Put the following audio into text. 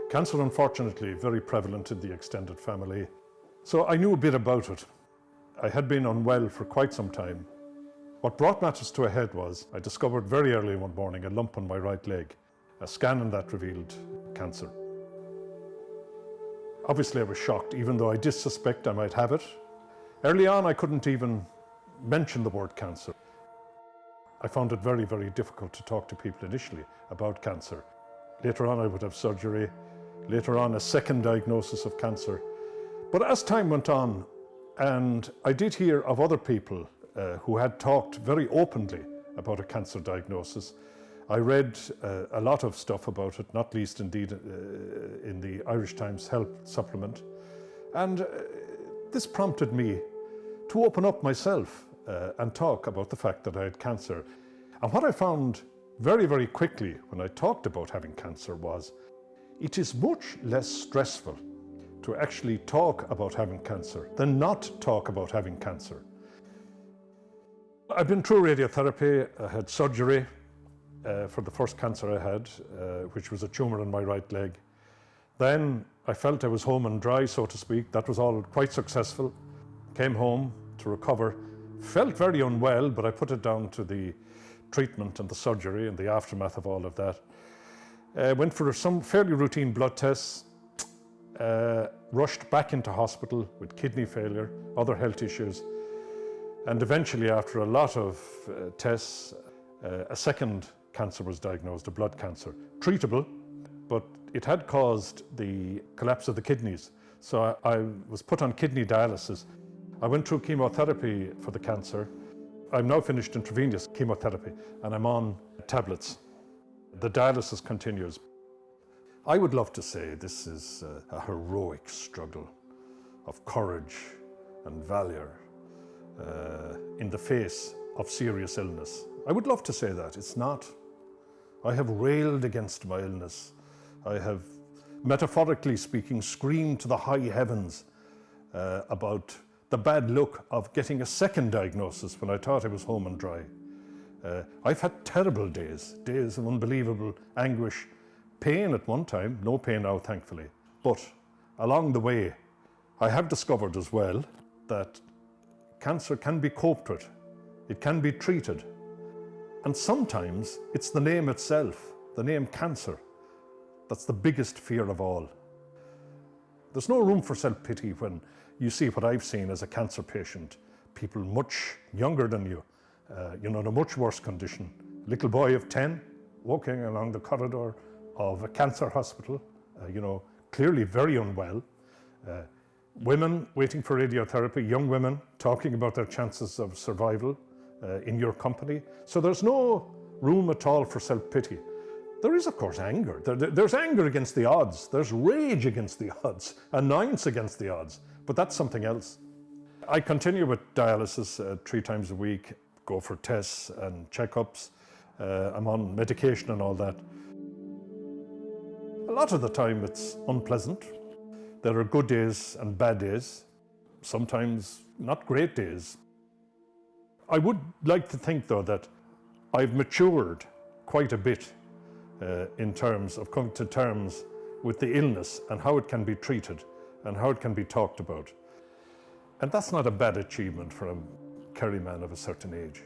Cancer, unfortunately, very prevalent in the extended family. So I knew a bit about it. I had been unwell for quite some time. What brought matters to a head was I discovered very early one morning a lump on my right leg. A scan on that revealed cancer. Obviously I was shocked, even though I did suspect I might have it. Early on I couldn't even mention the word cancer. I found it very, very difficult to talk to people initially about cancer. Later on I would have surgery, later on a second diagnosis of cancer. But as time went on, and I did hear of other people who had talked very openly about a cancer diagnosis. I read a lot of stuff about it, not least indeed in the Irish Times Health supplement. And this prompted me to open up myself and talk about the fact that I had cancer. And what I found very, very quickly when I talked about having cancer was it is much less stressful to actually talk about having cancer than not talk about having cancer. I've been through radiotherapy. I had surgery for the first cancer I had, which was a tumour in my right leg. Then I felt I was home and dry, so to speak. That was all quite successful. Came home to recover. Felt very unwell, but I put it down to the treatment and the surgery and the aftermath of all of that. Went for some fairly routine blood tests. Rushed back into hospital with kidney failure, other health issues. And eventually, after a lot of tests, a second cancer was diagnosed, a blood cancer. Treatable, but it had caused the collapse of the kidneys. So I was put on kidney dialysis. I went through chemotherapy for the cancer. I'm now finished intravenous chemotherapy and I'm on tablets. The dialysis continues. I would love to say this is a heroic struggle of courage and valor in the face of serious illness. I would love to say that. It's not. I have railed against my illness. I have, metaphorically speaking, screamed to the high heavens about the bad luck of getting a second diagnosis when I thought I was home and dry. I've had terrible days of unbelievable anguish, pain at one time, no pain now thankfully. But along the way, I have discovered as well that cancer can be coped with, it can be treated. And sometimes it's the name itself, the name cancer, that's the biggest fear of all. There's no room for self-pity when you see what I've seen as a cancer patient, people much younger than you, in a much worse condition. Little boy of 10 walking along the corridor of a cancer hospital, clearly very unwell. Women waiting for radiotherapy, young women talking about their chances of survival in your company. So there's no room at all for self-pity. There is, of course, anger. There's anger against the odds. There's rage against the odds, annoyance against the odds, but that's something else. I continue with dialysis 3 times a week, go for tests and checkups. I'm on medication and all that. A lot of the time it's unpleasant. There are good days and bad days, sometimes not great days. I would like to think, though, that I've matured quite a bit in terms of coming to terms with the illness and how it can be treated and how it can be talked about. And that's not a bad achievement for a Kerry man of a certain age.